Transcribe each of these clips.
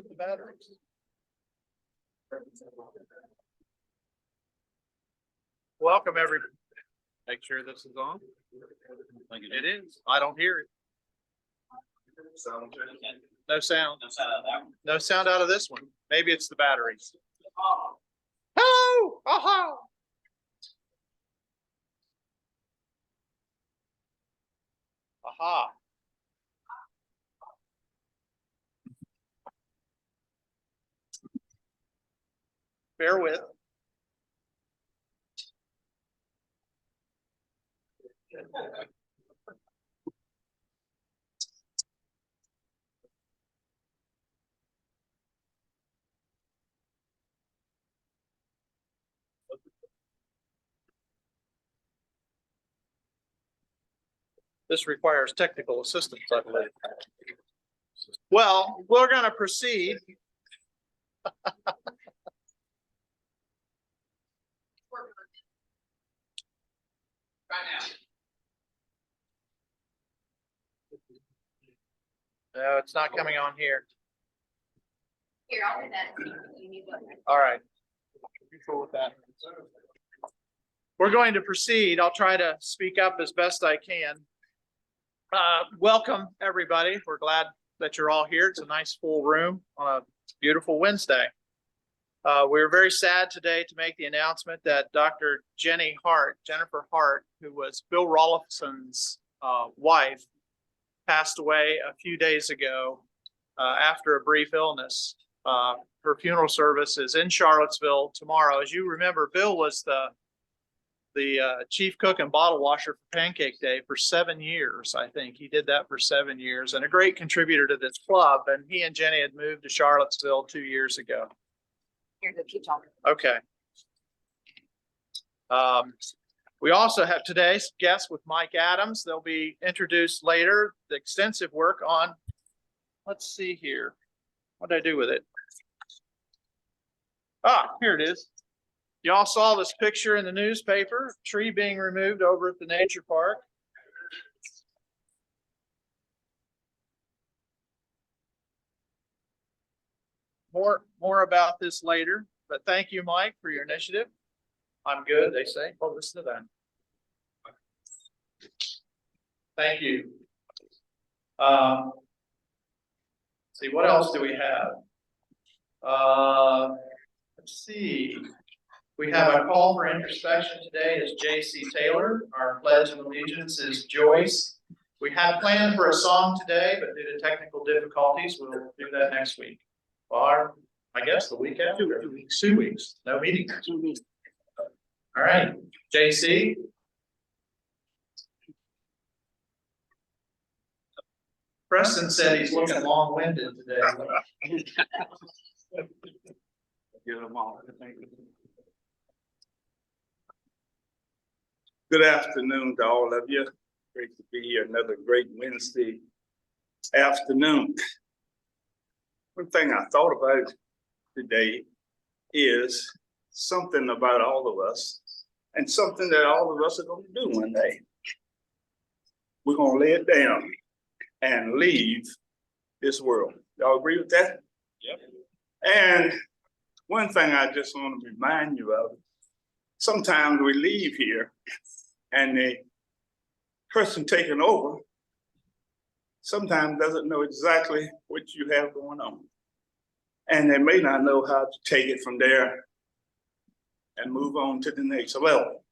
with the batteries? Welcome, everybody. Make sure this is on. It is. I don't hear it. No sound. No sound out of this one. Maybe it's the batteries. Oh, aha. Aha. Bear with. This requires technical assistance, I believe. Well, we're going to proceed. No, it's not coming on here. Here, I'll do that. You need one. All right. You cool with that? We're going to proceed. I'll try to speak up as best I can. Welcome, everybody. We're glad that you're all here. It's a nice full room on a beautiful Wednesday. We're very sad today to make the announcement that Dr. Jennifer Hart, who was Bill Rolifson's wife, passed away a few days ago after a brief illness. Her funeral service is in Charlottesville tomorrow. As you remember, Bill was the chief cook and bottle washer for Pancake Day for 7 years. I think he did that for 7 years, and a great contributor to this club. And he and Jenny had moved to Charlottesville 2 years ago. Here, keep talking. Okay. We also have today's guest with Mike Adams. They'll be introduced later. The extensive work on, let's see here. What did I do with it? Ah, here it is. Y'all saw this picture in the newspaper, tree being removed over at the nature park. More about this later, but thank you, Mike, for your initiative. I'm good, they say. Oh, listen to that. Thank you. See, what else do we have? Let's see. We have a call for introspection today is J.C. Taylor. Our pledge of allegiance is Joyce. We had planned for a song today, but due to technical difficulties, we'll do that next week. Or I guess the week after. 2 weeks. 2 weeks. No meeting. 2 weeks. All right. J.C. Preston said he's looking long-winded today. Give them all. Good afternoon to all of you. Great to be here another great Wednesday afternoon. One thing I thought about today is something about all of us and something that all of us are going to do one day. We're going to lay it down and leave this world. Y'all agree with that? Yep. And one thing I just want to remind you of, sometimes we leave here and the person taking over sometimes doesn't know exactly what you have going on. And they may not know how to take it from there and move on to the next level.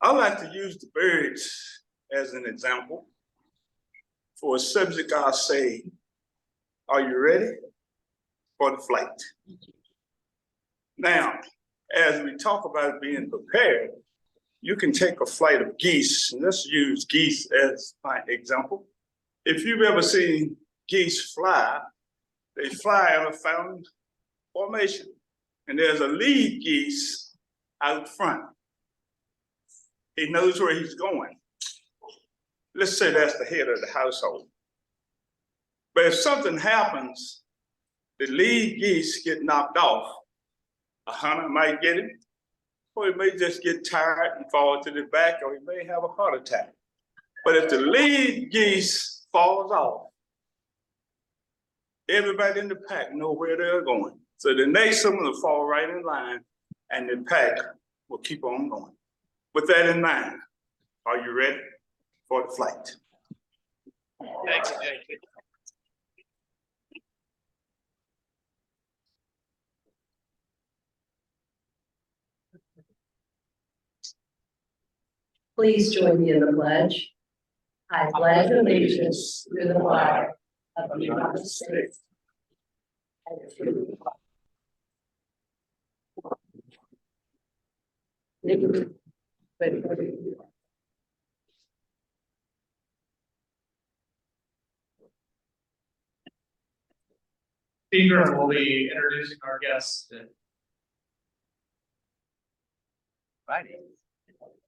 I like to use the birds as an example. For a subject, I'll say, are you ready for the flight? Now, as we talk about being prepared, you can take a flight of geese, and let's use geese as my example. If you've ever seen geese fly, they fly in a fountain formation, and there's a lead geese out front. He knows where he's going. Let's say that's the head of the household. But if something happens, the lead geese get knocked off. A hunter might get him, or he may just get tired and fall to the back, or he may have a heart attack. But if the lead geese falls off, everybody in the pack know where they're going. So the next someone will fall right in line and the pack will keep on going. With that in mind, are you ready for the flight? Thanks, Jake. Please join me in the pledge. I pledge allegiance to the flag of the United States and to the republic Speaker will be introducing our guests.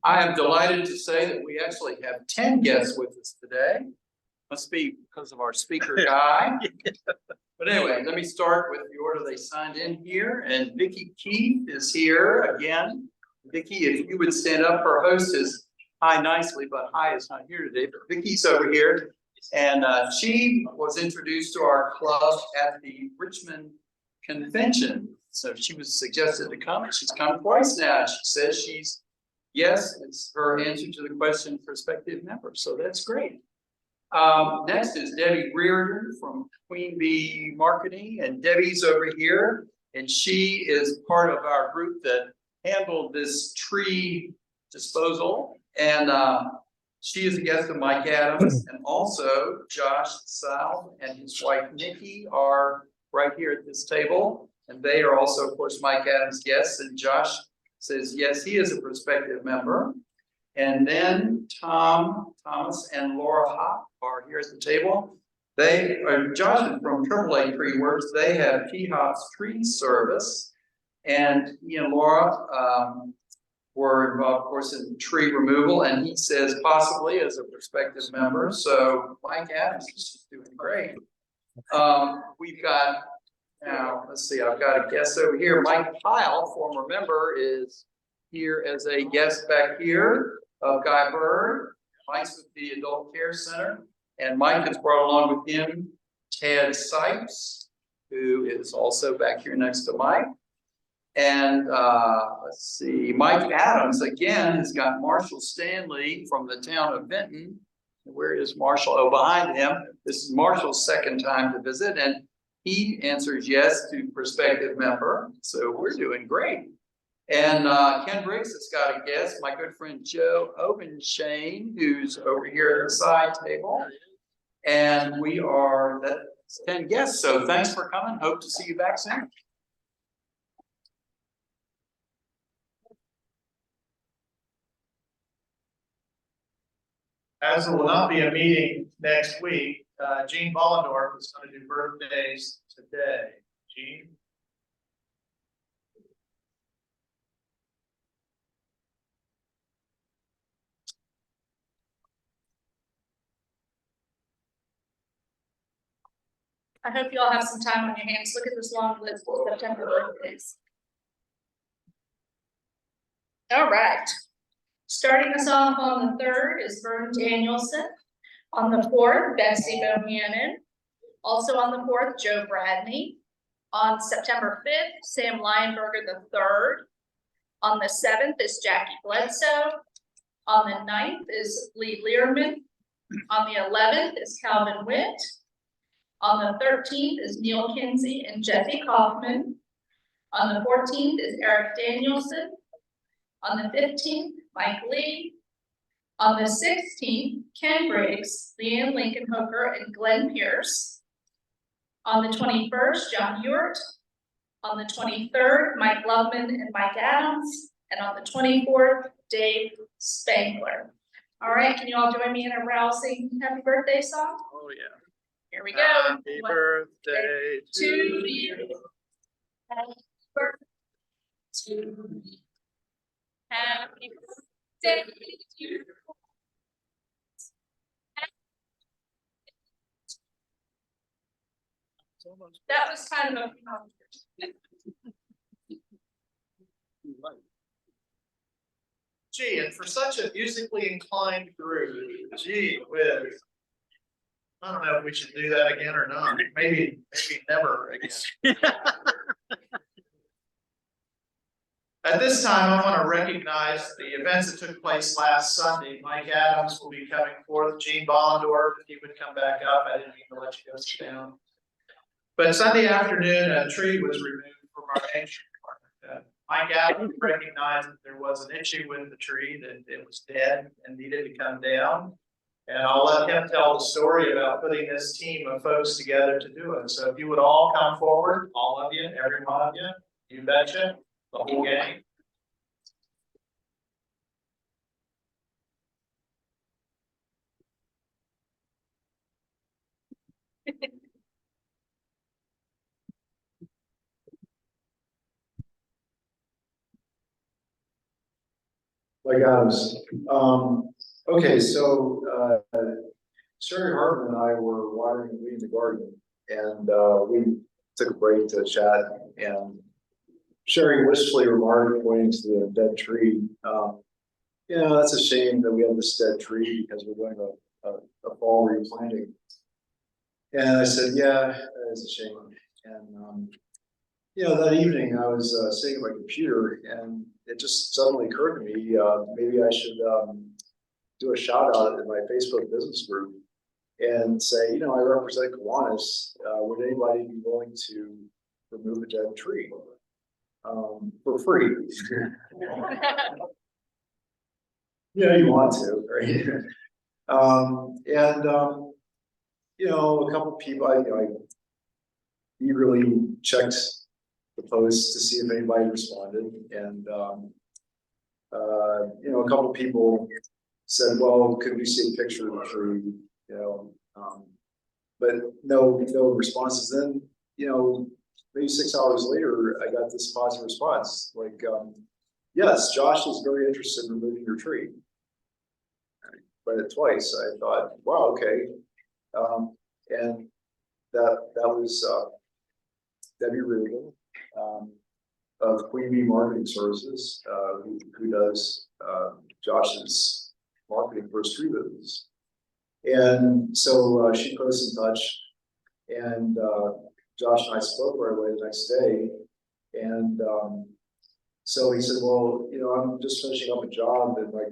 I am delighted to say that we actually have 10 guests with us today. Must be because of our speaker guy. But anyway, let me start with the order they signed in here. And Vicki Keith is here again. Vicki, if you would stand up, her host is Hi nicely, but Hi is not here today. But Vicki's over here. And she was introduced to our club at the Richmond Convention. So she was suggested to come, and she's come twice now. She says she's yes, it's her answer to the question, prospective member. So that's great. Next is Debbie Reardon from Queen Bee Marketing, and Debbie's over here, and she is part of our group that handled this tree disposal. And she is a guest of Mike Adams, and also Josh Sal and his wife Nikki are right here at this table, and they are also, of course, Mike Adams' guests. And Josh says yes, he is a prospective member. And then Thomas, and Laura Hop are here at the table. They are Josh is from AAA Tree Works. They have T Hop's tree service, and he and Laura were involved, of course, in tree removal. And he says possibly as a prospective member. So Mike Adams is just doing great. We've got. Now, let's see, I've got a guest over here. Mike Pyle, former member, is here as a guest back here of Guy Bird. Mike's with the Adult Care Center. And Mike has brought along with him Ted Sipes, who is also back here next to Mike. And let's see, Mike Adams, again, has got Marshall Stanley from the town of Benton. Where is Marshall? Oh, behind him. This is Marshall's second time to visit. And he answers yes to prospective member, so we're doing great. And Ken Briggs has got a guest, my good friend Joe Obenshane, who's over here at the side table. And we are, that's 10 guests, so thanks for coming. Hope to see you back soon. As there will not be a meeting next week, Gene Bollendorf is going to do birthdays today. Gene? I hope you all have some time on your hands. Look at this long list of September birthdays. All right. Starting us off on the 3rd is Vern Danielson. On the 4th, Betsy Bohannon. Also on the 4th, Joe Bradney. On September 5th, Sam Lionberger III. On the 7th is Jackie Bledsoe. On the 9th is Lee Learman. On the 11th is Calvin Witt. On the 13th is Neil Kinsey and Jeffy Kaufman. On the 14th is Eric Danielson. On the 15th, Mike Lee. On the 16th, Ken Briggs, Leanne Lincoln Hooker, and Glenn Pierce. On the 21st, John Ewart. On the 23rd, Mike Loveman and Mike Adams. And on the 24th, Dave Spangler. All right, can you all join me in a rousing happy birthday song? Oh, yeah. Here we go. Happy birthday to you. Happy birthday to you. Happy birthday to you. That was kind of a Gee, and for such a musically inclined group, gee whiz. I don't know if we should do that again or not. Maybe never again. At this time, I want to recognize the events that took place last Sunday. Mike Adams will be coming forth. Gene Bollendorf, if he would come back up. I didn't mean to let you go sit down. But Sunday afternoon, a tree was removed from our nature department. Mike Adams recognized that there was an issue with the tree, that it was dead and needed to come down. And I'll let him tell the story about putting this team of folks together to do it. So if you would all come forward, all of you, every one of you betcha. The whole gang. Like Adams. Okay, so Sherry Hartman and I were watering and weeding the garden, and we took a break to chat, and Sherry wistfully remarked, pointing to the dead tree, you know, that's a shame that we have this dead tree because we're doing a fall replanting. And I said, yeah, that is a shame. And you know, that evening I was sitting at my computer, and it just suddenly occurred to me, maybe I should do a shout out in my Facebook business group and say, you know, I represent Kiwanis. Would anybody be willing to remove a dead tree for free? Yeah, you want to, right? You know, a couple of people, I eagerly checked the post to see if anybody responded, and you know, a couple of people said, well, could we see a picture of the tree, you know, but no responses. Then, you know, maybe 6 hours later, I got this positive response, like, yes, Josh is very interested in removing your tree. I read it twice. I thought, wow, okay. And that was Debbie Reardon, of Queen Bee Marketing Services, who does Josh's marketing for his tree business. And so she put us in touch, and Josh and I spoke right away the next day. And so he said, well, you know, I'm just finishing up a job, and my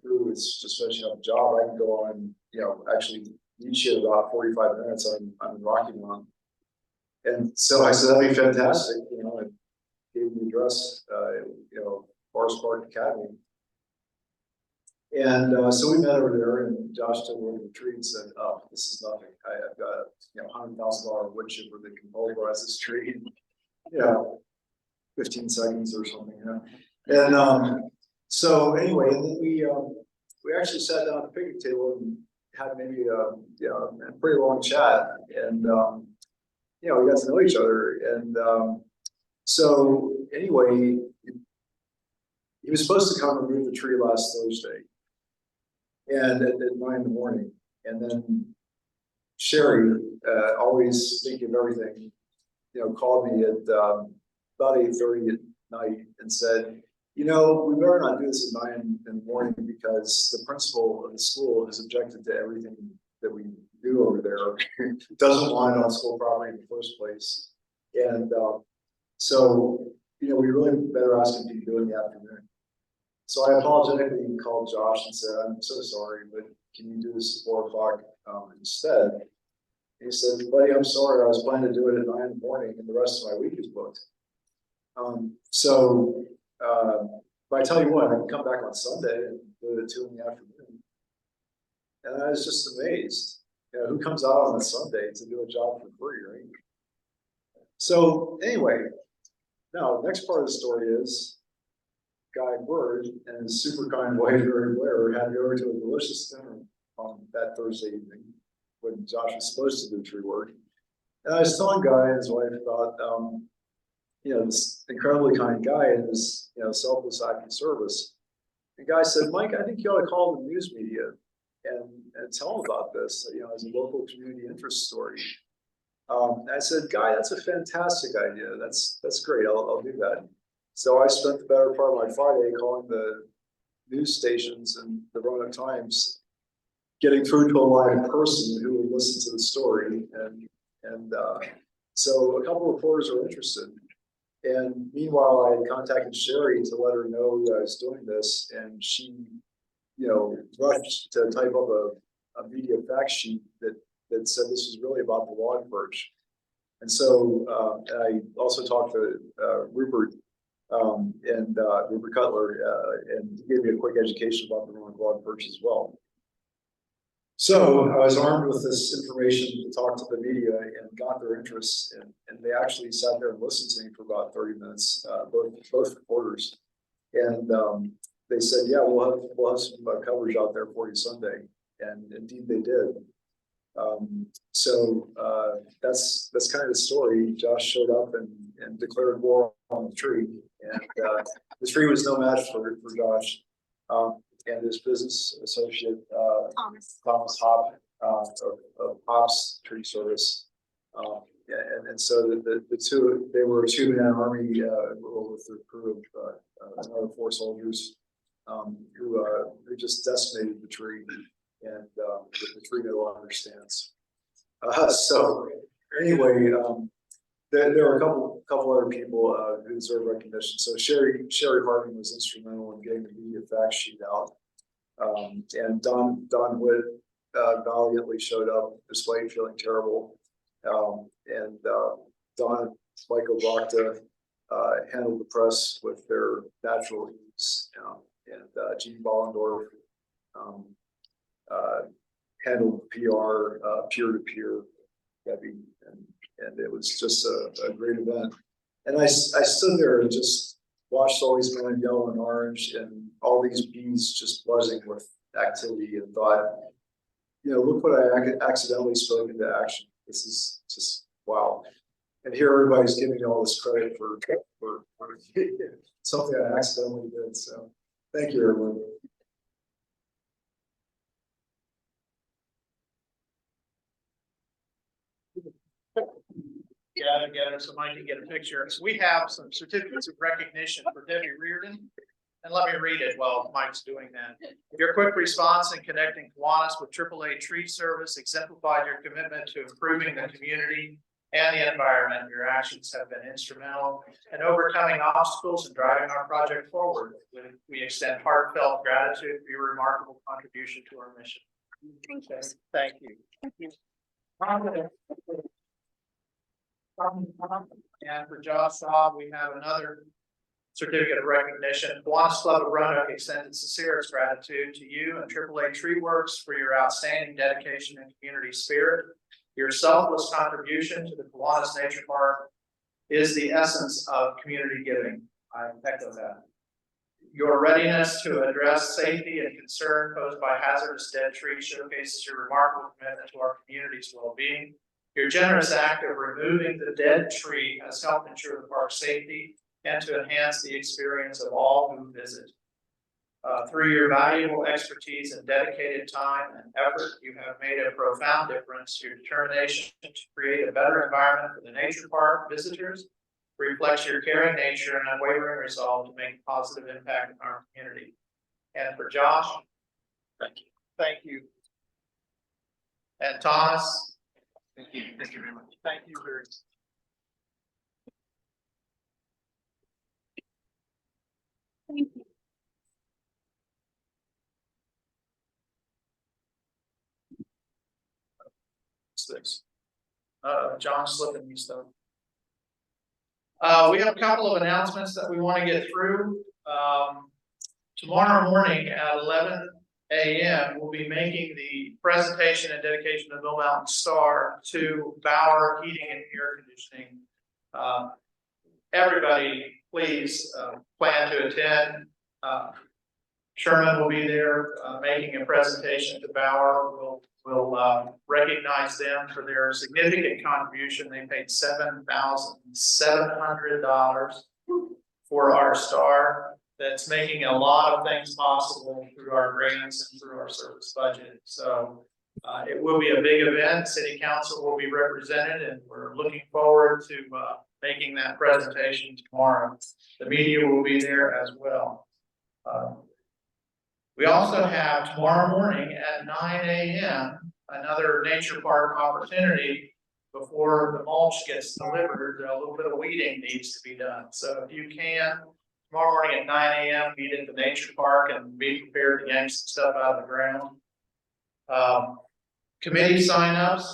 crew is just finishing up a job. I can go on, you know, actually each year about 45 minutes on Rocky Mountain. And so I said, that'd be fantastic, you know, and gave him the address, you know, Forest Park Academy. And so we met over there, and Josh took a look at the tree and said, oh, this is nothing. I've got a, you know, $100,000 wood chipper that can pulverize this tree in, you know, 15 seconds or something, you know. And so anyway, and then we actually sat down at the picnic table and had maybe you know, a pretty long chat, and you know, we got to know each other. And so anyway, he was supposed to come and remove the tree last Thursday, and at 9 in the morning. And then Sherry, always thinking of everything, you know, called me at about 8:30 at night and said, you know, we better not do this at 9 in the morning, because the principal of the school has objected to everything that we do over there. Doesn't want it on school property in the first place. And so, you know, we really better ask him to do it in the afternoon. So I apologetically called Josh and said, I'm so sorry, but can you do this at 4 o'clock instead? And he said, buddy, I'm sorry, I was planning to do it at 9 in the morning, and the rest of my week is booked. But I tell you what, I can come back on Sunday and do it at 2 in the afternoon. And I was just amazed. You know, who comes out on a Sunday to do a job for free, right? So anyway, now the next part of the story is Guy Bird and his super kind wife, Mary Blair, had to go over to a delicious dinner on that Thursday evening when Josh was supposed to do tree work. And I was telling Guy and his wife about you know, this incredibly kind guy and this, you know, selfless act of service. And Guy said, Mike, I think you ought to call the news media and tell them about this, you know, as a local community interest story. I said, Guy, that's a fantastic idea. That's great. I'll do that. So I spent the better part of my Friday calling the news stations and the Roanoke Times, getting through to a live person who would listen to the story, and so a couple of reporters were interested. And meanwhile, I contacted Sherry to let her know that I was doing this, and she, rushed to type up a media fact sheet that said this was really about the log perch. And so I also talked to Rupert and Rupert Cutler, and he gave me a quick education about the Roanoke log perch as well. So I was armed with this information to talk to the media and got their interest, and they actually sat there and listened to me for about 30 minutes, both reporters. And they said, yeah, we'll have some coverage out there for you Sunday. And indeed they did. So that's kind of the story. Josh showed up and declared war on the tree. And the tree was no match for Josh. And his business associate, Thomas Hop, of Hop's Tree Service. And so the two, they were a two-man army with a crew of another 4 soldiers who just decimated the tree, and the tree no longer stands. So anyway, there are a couple other people who deserve recognition. So Sherry Harding was instrumental in getting the media fact sheet out, and Don Witt valiantly showed up despite feeling terrible, and Don Michael Bachta handled the press with their natural ease, and Gene Bollendorf handled PR peer-to-peer, and it was just a great event. And I stood there and just watched all these men in yellow and orange and all these bees just buzzing with activity, and thought, look what I accidentally spoke into action. This is just wow. And here everybody's giving me all this credit for something I accidentally did. So thank you, everyone. Gather together so Mike can get a picture. So we have some certificates of recognition for Debbie Reardon. And let me read it while Mike's doing that. Your quick response in connecting Kiwanis with AAA Tree Service exemplified your commitment to improving the community and the environment. Your actions have been instrumental in overcoming obstacles and driving our project forward. We extend heartfelt gratitude for your remarkable contribution to our mission. Thank you. Thank you. And for Josh Shaw, we have another certificate of recognition. Kiwanis Club of Roanoke extended sincerest gratitude to you and AAA Tree Works for your outstanding dedication and community spirit. Your selfless contribution to the Kiwanis Nature Park is the essence of community giving. I echo that. Your readiness to address safety and concern posed by hazardous dead trees showcases your remarkable commitment to our community's well-being. Your generous act of removing the dead tree has helped ensure the park's safety and to enhance the experience of all who visit. Through your valuable expertise and dedicated time and effort, you have made a profound difference. Your determination to create a better environment for the nature park visitors reflects your caring nature and unwavering resolve to make a positive impact in our community. And for Josh, thank you. Thank you. And Thomas, thank you. Thank you very much. Thank you very much. Thank you. What's this? John's slipping me stuff. We have a couple of announcements that we want to get through. Tomorrow morning at 11 a.m. we'll be making the presentation and dedication of Mill Mountain Star to Bauer Heating and Air Conditioning. Everybody, please plan to attend. Sherman will be there making a presentation to Bauer. We'll recognize them for their significant contribution. They paid $7,700 for our star. That's making a lot of things possible through our grants and through our service budget. So it will be a big event. City Council will be represented, and we're looking forward to making that presentation tomorrow. The media will be there as well. We also have tomorrow morning at 9 a.m., another nature park opportunity. Before the mulch gets delivered, a little bit of weeding needs to be done. So if you can, tomorrow morning at 9 a.m., meet at the nature park and be prepared to yank some stuff out of the ground. Committee signups.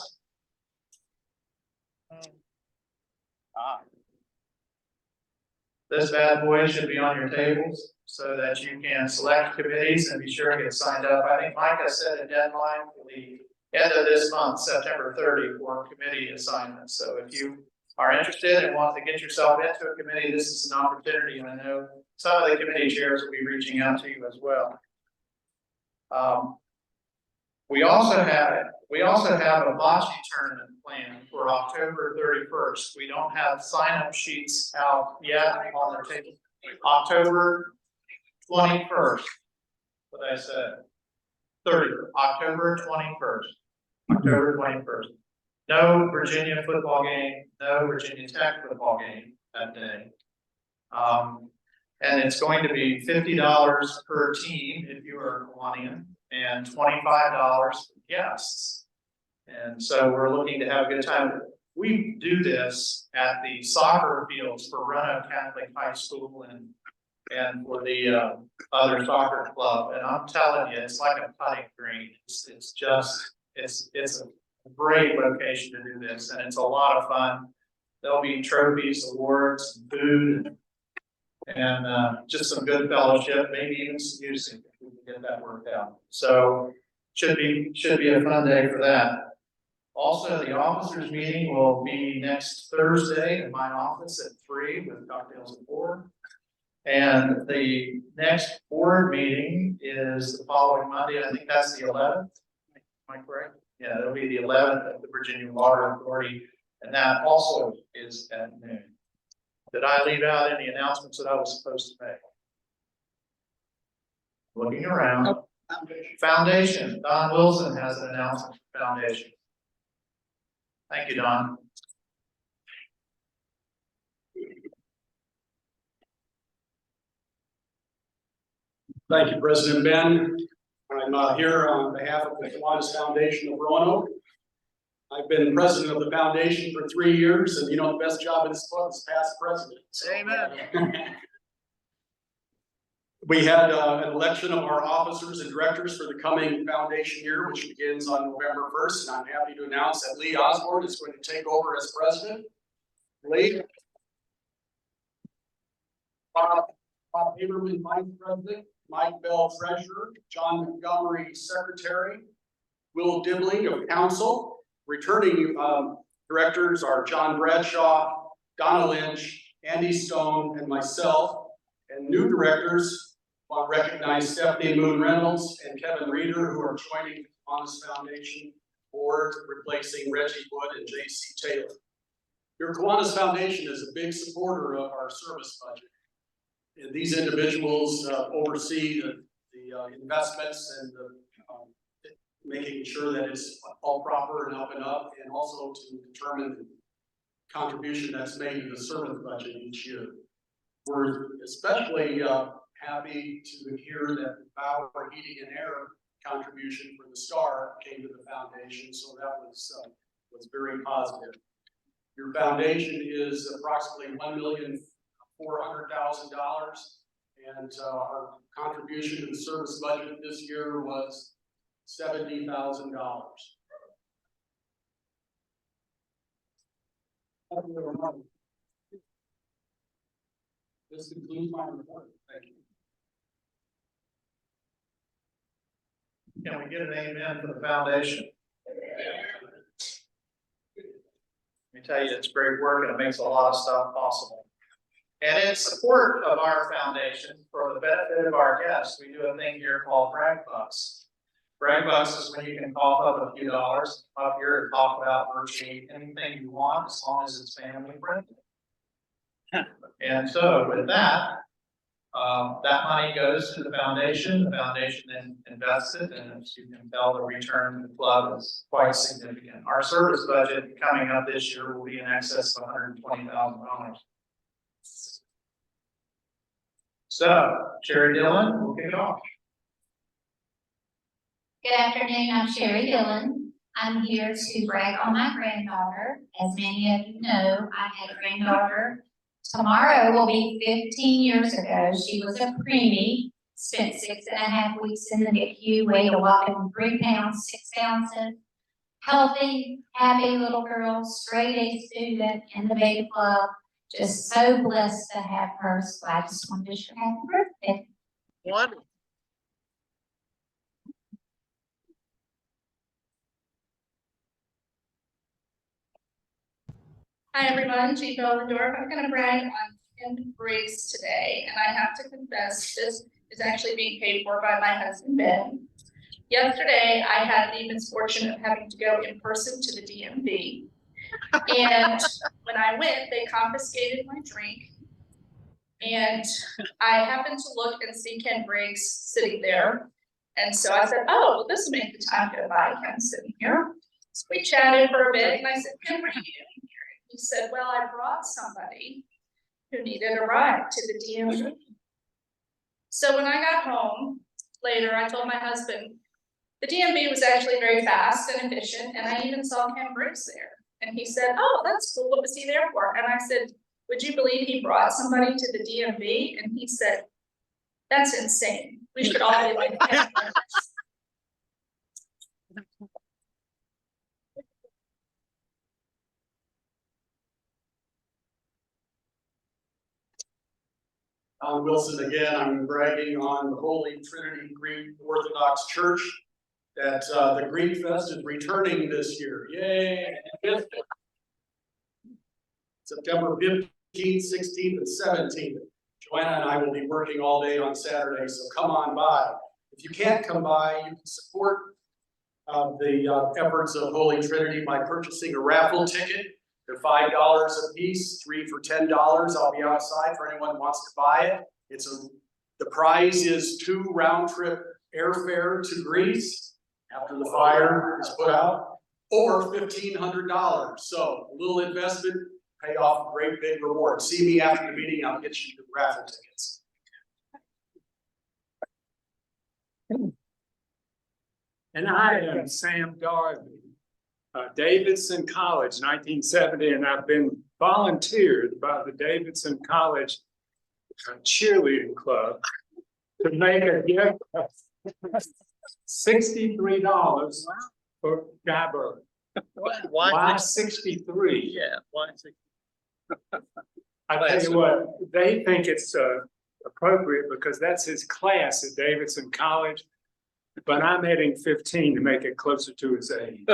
This bad boy should be on your tables so that you can select committees and be sure to get signed up. I think Micah set a deadline for the end of this month, September 30, for committee assignments. So if you are interested and want to get yourself into a committee, this is an opportunity. And I know some of the committee chairs will be reaching out to you as well. We also have a bocce tournament planned for October 31st. We don't have sign-up sheets out yet on the table. October 21st. What I said. October 21st. October 21st. No Virginia football game, no Virginia Tech football game that day. And it's going to be $50 per team if you are a Kiwanian, and $25 for guests. And so we're looking to have a good time. We do this at the soccer fields for Roanoke Catholic High School and for the other soccer club. And I'm telling you, it's like a putting green. It's a great location to do this, and it's a lot of fun. There'll be trophies, awards, food, and just some good fellowship, maybe even some music if we can get that worked out. So should be a fun day for that. Also, the officers meeting will be next Thursday in my office at 3 with cocktails at 4. And the next board meeting is the following Monday. I think that's the 11th. Am I correct? Yeah, it'll be the 11th at the Virginia Water Authority, and that also is at noon. Did I leave out any announcements that I was supposed to make? Looking around. Foundation. Don Wilson has an announcement for Foundation. Thank you, Don. Thank you, President Ben. I'm here on behalf of the Kiwanis Foundation of Roanoke. I've been president of the foundation for 3 years, and you know, the best job in this club is past president. So, Amen. We had an election of our officers and directors for the coming foundation year, which begins on November 1st, and I'm happy to announce that Lee Osborne is going to take over as president. Lee. Bob Haberman, vice president. Mike Bell, treasurer. John Montgomery, secretary. Will Dibling of council. Returning directors are John Bradshaw, Donna Lynch, Andy Stone, and myself. And new directors, I want to recognize Stephanie Moon Reynolds and Kevin Reeder, who are joining the Kiwanis Foundation board, replacing Reggie Wood and J.C. Taylor. Your Kiwanis Foundation is a big supporter of our service budget. And these individuals oversee the investments and making sure that it's all proper and up, and also to determine the contribution that's made to the service budget each year. We're especially happy to hear that the power, heating, and air contribution for the STAR came to the foundation, so that was very positive. Your foundation is approximately $1,400,000, and our contribution to the service budget this year was $70,000. This concludes my report. Thank you. Can we get an amen for the foundation? Let me tell you, it's great work and it makes a lot of stuff possible. And in support of our foundation, for the benefit of our guests, we do a thing here called brag bucks. Brag bucks is when you can cough up a few dollars up here and talk about virtually anything you want, as long as it's family friendly. And so with that, that money goes to the foundation. The foundation then invests it, and as you can tell, the return to the club is quite significant. Our service budget coming up this year will be in excess of $120,000. So, Jerry Dillon, we'll kick it off. Good afternoon, I'm Sherry Dillon. I'm here to brag on my granddaughter. As many of you know, I had a granddaughter. Tomorrow will be 15 years ago. She was a preemie, spent 6.5 weeks in the NICU, weighed a whopping 3 pounds, 6 ounces. Healthy, happy little girl, straight A student in the Beta Club. Just so blessed to have her. So I just wanted to wish her happy birthday. Wonderful. Hi, everyone, Chief Elendorf. I'm gonna brag on Ken Briggs today, and I have to confess, this is actually being paid for by my husband, Ben. Yesterday, I had the misfortune of having to go in person to the DMV. And when I went, they confiscated my drink. And I happened to look and see Ken Briggs sitting there. And so I said, oh, well, this will make the time go by. Ken's sitting here. So we chatted for a bit, and I said, Ken, what are you doing here? He said, well, I brought somebody who needed a ride to the DMV. So when I got home later, I told my husband, the DMV was actually very fast and efficient, and I even saw Ken Briggs there. And he said, oh, that's cool, what was he there for? And I said, would you believe he brought somebody to the DMV? And he said, that's insane. We should all be like Ken Briggs. Alan Wilson again. I'm bragging on the Holy Trinity Greek Orthodox Church that the Greek Fest is returning this year. Yay! September 15th, 16th, and 17th. Joanna and I will be working all day on Saturday, so come on by. If you can't come by, you can support the efforts of Holy Trinity by purchasing a raffle ticket. They're $5 a piece, 3 for $10. I'll be outside for anyone who wants to buy it. The prize is 2 round-trip airfare to Greece after the fire is put out, or $1,500. So a little investment, pay off a great big reward. See me after the meeting, I'll get you the raffle tickets. And I am Sam Darby, Davidson College, 1970, and I've been volunteered by the Davidson College cheerleading club to make a gift of $63 for Gabber. Why 63? Yeah, why 63? I tell you what, they think it's appropriate because that's his class at Davidson College. But I'm adding 15 to make it closer to his age.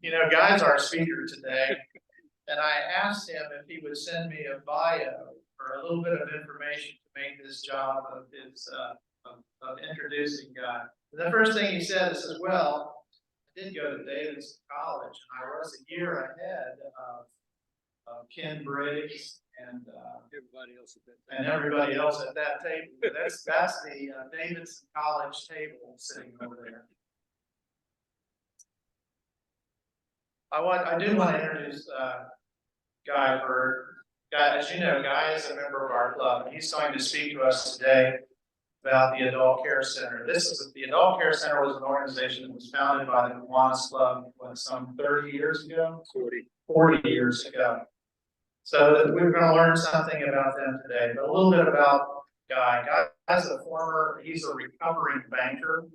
You know, Guy's our speaker today, and I asked him if he would send me a bio or a little bit of information to make this job of his of introducing Guy. And the first thing he said is, well, I did go to Davidson College, and I was a year ahead of Ken Briggs and everybody else at that table. That's the Davidson College table sitting over there. I do want to introduce Guy Bird. Guy, as you know, Guy is a member of our club, and he's going to speak to us today about the Adult Care Center. The Adult Care Center was an organization that was founded by the Kiwanis Club, some 30 years ago? 40 years ago. So we're going to learn something about them today, but a little bit about Guy. Guy's he's a recovering banker,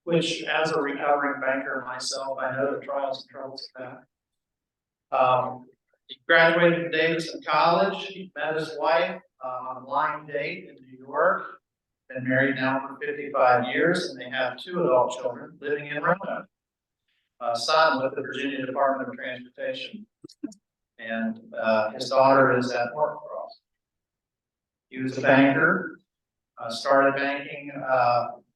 which as a recovering banker myself, I know the trials and troubles of that. He graduated from Davidson College. He met his wife on a blind date in New York. Been married now for 55 years, and they have 2 adult children living in Roanoke. Son with the Virginia Department of Transportation, and his daughter is at Norcross. He was a banker, started banking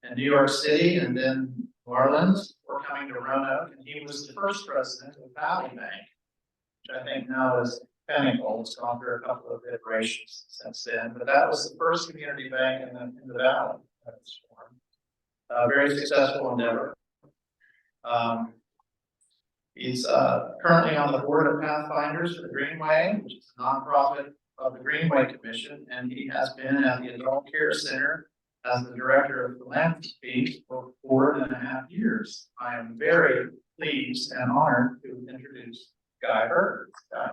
in New York City and then New Orleans before coming to Roanoke, and he was the first president of Valley Bank, which I think now is Pinnacle. It's gone through a couple of iterations since then, but that was the first community bank in the Valley that was formed. Very successful endeavor. He's currently on the board of Pathfinders for the Greenway, which is a nonprofit of the Greenway Commission, and he has been at the Adult Care Center as the Director of Philanthropy for 4.5 years. I am very pleased and honored to introduce Guy Berger. Guy.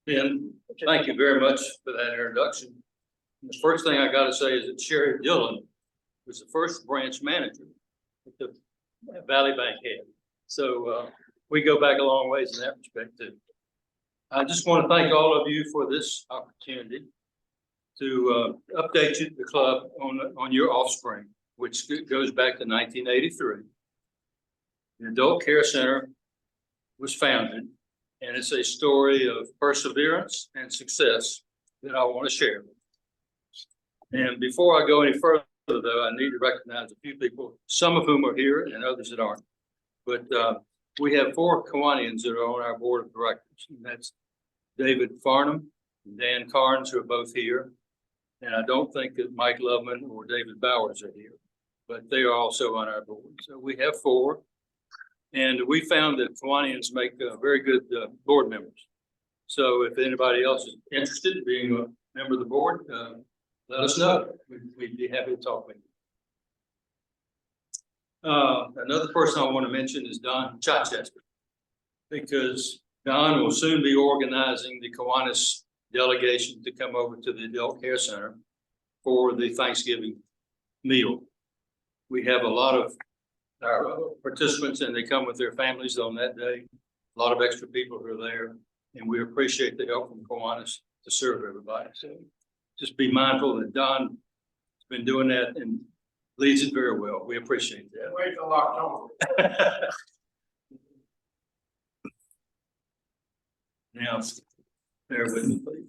Ben, thank you very much for that introduction. The first thing I gotta say is that Sherry Dillon was the first branch manager at the Valley Bank head. So we go back a long ways in that respect too. I just want to thank all of you for this opportunity to update you, the club, on your offspring, which goes back to 1983. The Adult Care Center was founded, and it's a story of perseverance and success that I want to share. And before I go any further, though, I need to recognize a few people, some of whom are here and others that aren't. But we have 4 Kiwanians that are on our board of directors, and that's David Farnham and Dan Carnes, who are both here. And I don't think that Mike Loveman or David Bowers are here, but they are also on our board. So we have 4. And we found that Kiwanians make very good board members. So if anybody else is interested in being a member of the board, let us know. We'd be happy to talk with you. Another person I want to mention is Don Chichester, because Don will soon be organizing the Kiwanis delegation to come over to the Adult Care Center for the Thanksgiving meal. We have a lot of our participants, and they come with their families on that day. A lot of extra people who are there, and we appreciate the help from Kiwanis to serve everybody. So just be mindful that Don has been doing that and leads it very well. We appreciate that. Wait till October. Now, bear with me, please.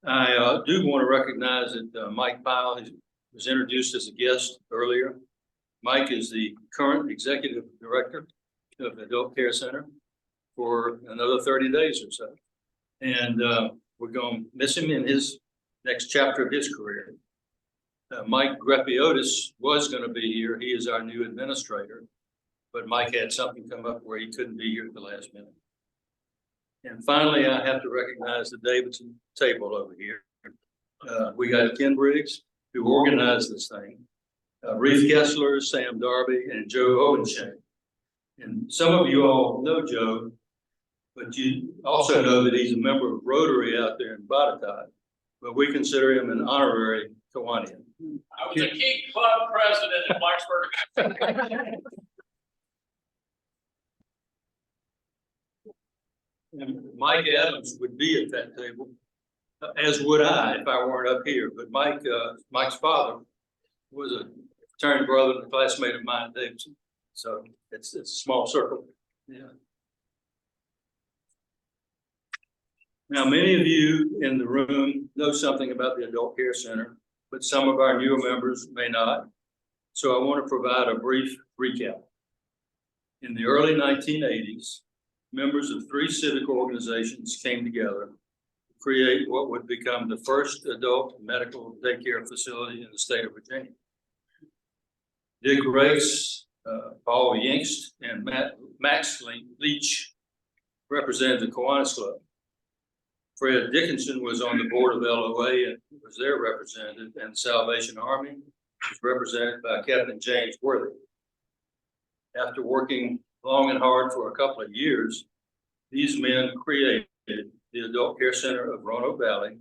I do want to recognize that Mike Pyle was introduced as a guest earlier. Mike is the current executive director of the Adult Care Center for another 30 days or so. And we're going to miss him in his next chapter of his career. Mike Grepiotis was going to be here. He is our new administrator, but Mike had something come up where he couldn't be here at the last minute. And finally, I have to recognize the Davidson table over here. We got Ken Briggs, who organized this thing, Reeve Kessler, Sam Darby, and Joe Owenshank. And some of you all know Joe, but you also know that he's a member of Rotary out there in Botetourt, but we consider him an honorary Kiwanian. I was a key club president in Blacksburg. And Mike Adams would be at that table, as would I if I weren't up here. But Mike's father was a fraternity brother and a classmate of mine at Davidson. So it's a small circle. Yeah. Now, many of you in the room know something about the Adult Care Center, but some of our newer members may not. So I want to provide a brief recap. In the early 1980s, members of 3 civic organizations came together to create what would become the first adult medical daycare facility in the state of Virginia. Dick Race, Paul Yingst, and Max Leach represented the Kiwanis Club. Fred Dickinson was on the board of LOA and was their representative, and the Salvation Army was represented by Captain James Worthy. After working long and hard for a couple of years, these men created the Adult Care Center of Roanoke Valley,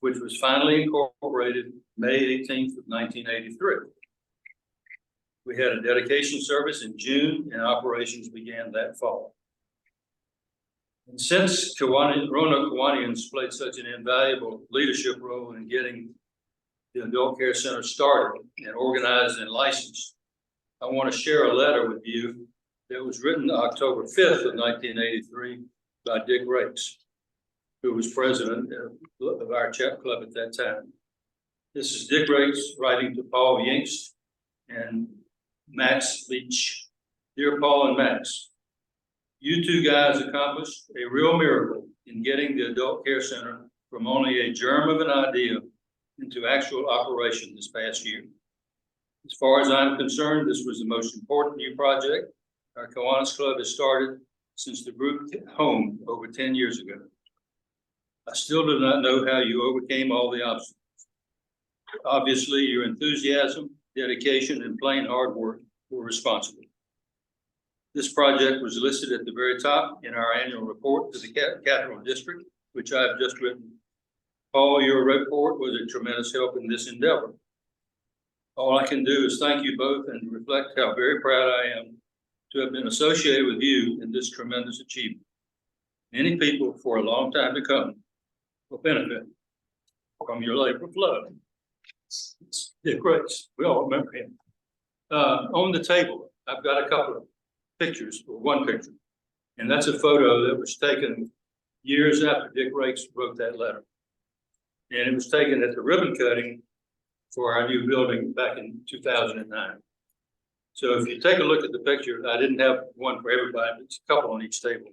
which was finally incorporated May 18th of 1983. We had a dedication service in June, and operations began that fall. And since Roanoke Kiwanians played such an invaluable leadership role in getting the Adult Care Center started and organized and licensed, I want to share a letter with you that was written October 5th of 1983 by Dick Rakes, who was president of our chap club at that time. This is Dick Rakes writing to Paul Yingst and Max Leach. Dear Paul and Max, You two guys accomplished a real miracle in getting the adult care center from only a germ of an idea into actual operation this past year. As far as I'm concerned, this was the most important new project our Kiwanis Club has started since the group home over 10 years ago. I still do not know how you overcame all the obstacles. Obviously, your enthusiasm, dedication, and plain hard work were responsible. This project was listed at the very top in our annual report to the Capital District, which I have just written. Paul, your report was a tremendous help in this endeavor. All I can do is thank you both and reflect how very proud I am to have been associated with you in this tremendous achievement. Many people for a long time to come will benefit from your labor of love. Dick Grace, we all remember him. On the table, I've got a couple of pictures, or one picture, and that's a photo that was taken years after Dick Rakes wrote that letter. And it was taken at the ribbon cutting for our new building back in 2009. So if you take a look at the picture, I didn't have one for everybody, but it's a couple on each table.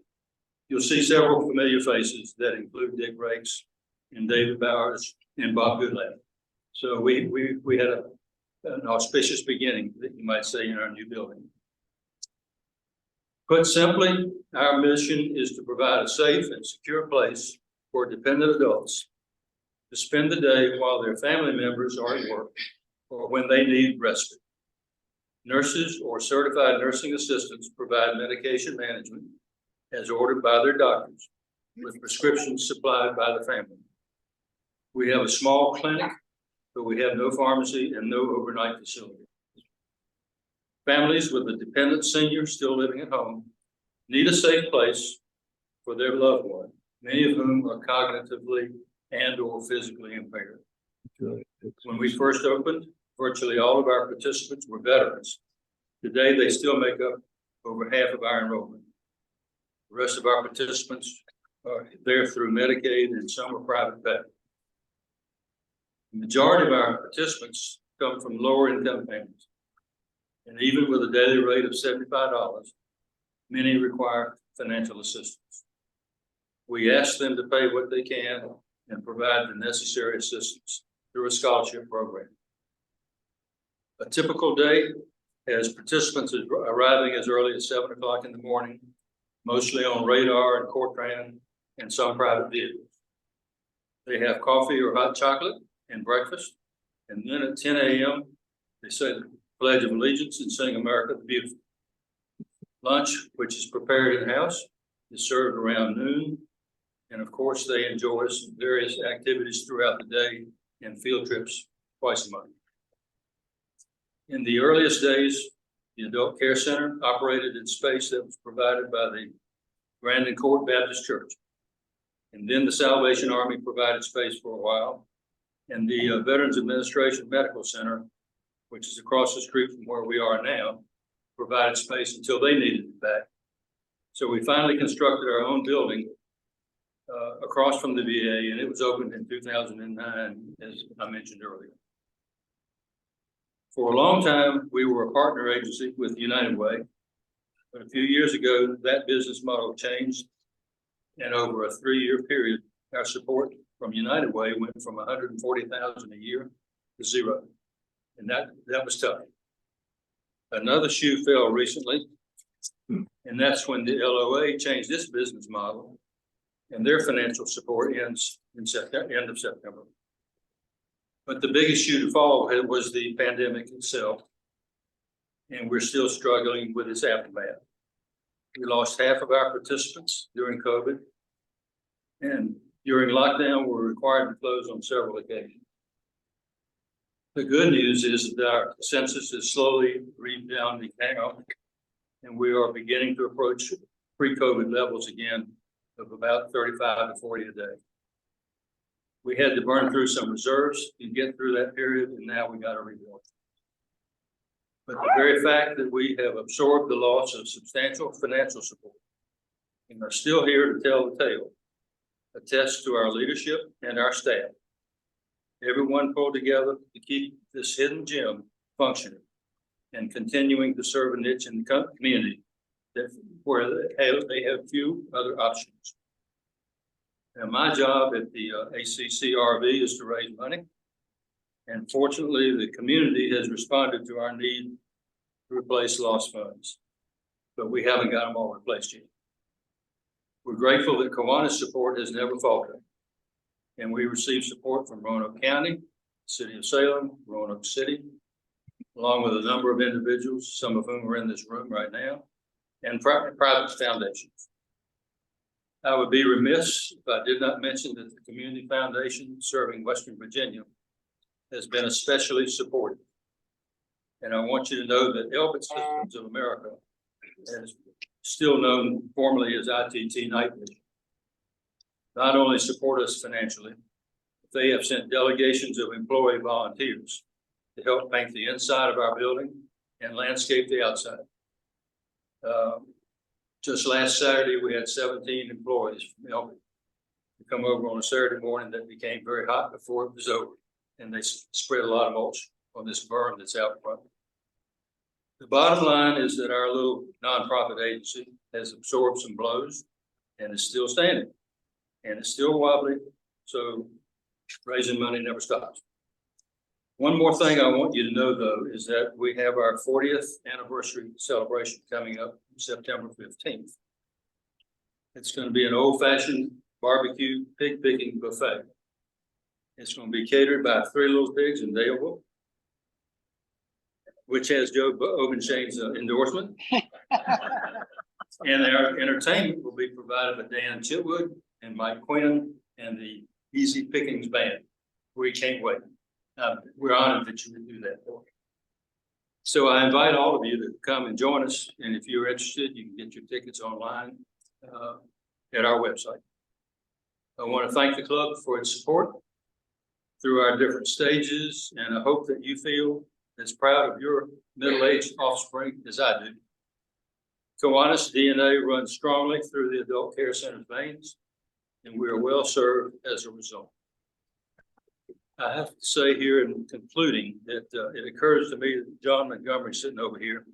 You'll see several familiar faces that include Dick Rakes and David Bowers and Bob Goodlatte. So we had an auspicious beginning, that you might say, in our new building. Put simply, our mission is to provide a safe and secure place for dependent adults to spend the day while their family members are at work or when they need respite. Nurses or certified nursing assistants provide medication management as ordered by their doctors, with prescriptions supplied by the family. We have a small clinic, but we have no pharmacy and no overnight facility. Families with a dependent senior still living at home need a safe place for their loved one, many of whom are cognitively and or physically impaired. When we first opened, virtually all of our participants were veterans. Today, they still make up over half of our enrollment. The rest of our participants are there through Medicaid and some are private pay. The majority of our participants come from lower income families. And even with a daily rate of $75, many require financial assistance. We ask them to pay what they can and provide the necessary assistance through a scholarship program. A typical day has participants arriving as early as 7 o'clock in the morning, mostly on Radar and Cortran and some private vehicles. They have coffee or hot chocolate and breakfast, and then at 10 a.m. they say the Pledge of Allegiance and sing America the Beautiful. Lunch, which is prepared in-house, is served around noon, and of course they enjoy some various activities throughout the day and field trips twice a month. In the earliest days, the Adult Care Center operated in space that was provided by the Grandin Court Baptist Church. And then the Salvation Army provided space for a while. And the Veterans Administration Medical Center, which is across the street from where we are now, provided space until they needed it back. So we finally constructed our own building across from the VA, and it was opened in 2009, as I mentioned earlier. For a long time, we were a partner agency with United Way, but a few years ago, that business model changed, and over a 3-year period, our support from United Way went from $140,000 a year to zero, and that was tough. Another shoe fell recently, and that's when the LOA changed its business model, and their financial support ends in end of September. But the biggest shoe to fall was the pandemic itself, and we're still struggling with its aftermath. We lost half of our participants during COVID, and during lockdown, we're required to close on several occasions. The good news is that our census is slowly rebounding now, and we are beginning to approach pre-COVID levels again of about 35 to 40 a day. We had to burn through some reserves to get through that period, and now we got to rebuild. But the very fact that we have absorbed the loss of substantial financial support and are still here to tell the tale attests to our leadership and our staff. Everyone pulled together to keep this hidden gem functioning and continuing to serve a niche in the community that where they have few other options. And my job at the ACCRV is to raise money. And fortunately, the community has responded to our need to replace lost funds, but we haven't got them all replaced yet. We're grateful that Kiwanis support has never faltered. And we receive support from Roanoke County, City of Salem, Roanoke City, along with a number of individuals, some of whom are in this room right now, and private foundations. I would be remiss if I did not mention that the Community Foundation serving Western Virginia has been especially supportive. And I want you to know that Elbit Systems of America, as still known formerly as ITT Night Vision, not only support us financially, but they have sent delegations of employee volunteers to help paint the inside of our building and landscape the outside. Just last Saturday, we had 17 employees from Elbit to come over on a Saturday morning that became very hot before it was over. And they spread a lot of mulch on this berm that's out front. The bottom line is that our little nonprofit agency has absorbed some blows and is still standing. And it's still wobbly, so raising money never stops. One more thing I want you to know, though, is that we have our 40th anniversary celebration coming up September 15th. It's going to be an old-fashioned barbecue pig picking buffet. It's going to be catered by Three Little Pigs in Daleville, which has Joe Obenshane's endorsement. And our entertainment will be provided by Dan Chitwood and Mike Quinn and the Easy Pickings Band. We can't wait. We're honored that you would do that for us. So I invite all of you to come and join us. And if you're interested, you can get your tickets online at our website. I want to thank the club for its support through our different stages. And I hope that you feel as proud of your middle-aged offspring as I do. Kiwanis DNA runs strongly through the Adult Care Center's veins, and we are well served as a result. I have to say here in concluding that it occurs to me that John Montgomery sitting over here,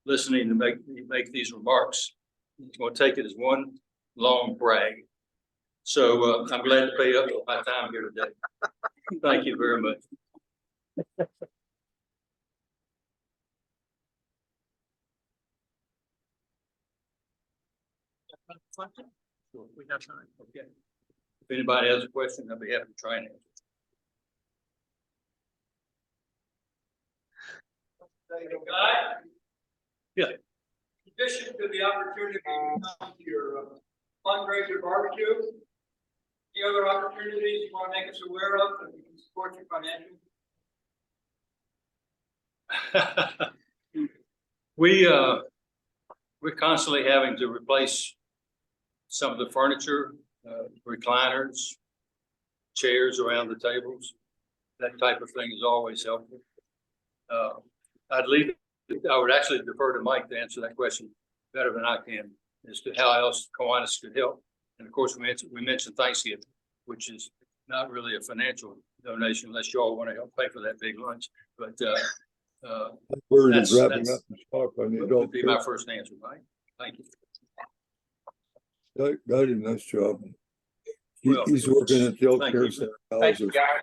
listening to make these remarks, he's going to take it as one long brag. So I'm glad to pay up my time here today. Thank you very much. Sure, we have time. Okay. If anybody has a question, I'd be happy to try and answer. Yeah. In addition to the opportunity to come to your fundraiser barbecue, any other opportunities you want to make us aware of that we can support you financially? We're constantly having to replace some of the furniture, recliners, chairs around the tables. That type of thing is always helpful. I would actually defer to Mike to answer that question better than I can as to how else Kiwanis could help. And of course, we mentioned Thanksgiving, which is not really a financial donation unless you all want to help pay for that big lunch. But Bird is wrapping up his talk on the that adult would be care. my first answer, Mike. Thank you. Doug did a nice job. Well, He's working at the adult thank care you. center. Thank you, guys.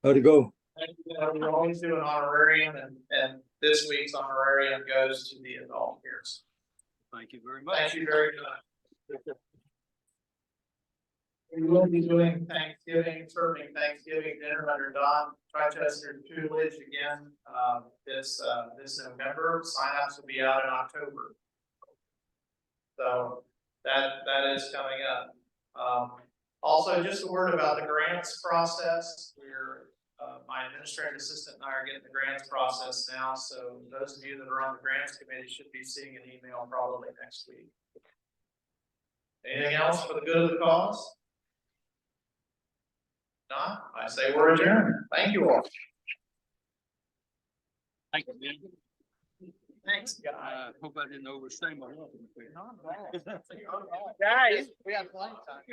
How'd it go? We always do an honorarium, and this week's honorarium goes to the adult care. Thank you very much. Thank you very much. We will be doing serving Thanksgiving dinner under Don Chichester's tutelage again, this November. Signups will be out in October. So that is coming up. Also, just a word about the grants process. My administrative assistant and I are getting the grants process now. So those of you that are on the grants committee should be seeing an email probably next week. Anything else for the good of the cause? Not, I say we're adjourned. Thank you all. Thank you, man. Thanks, guys. Hope I didn't overstay my welcome. Guys, we have plenty of time.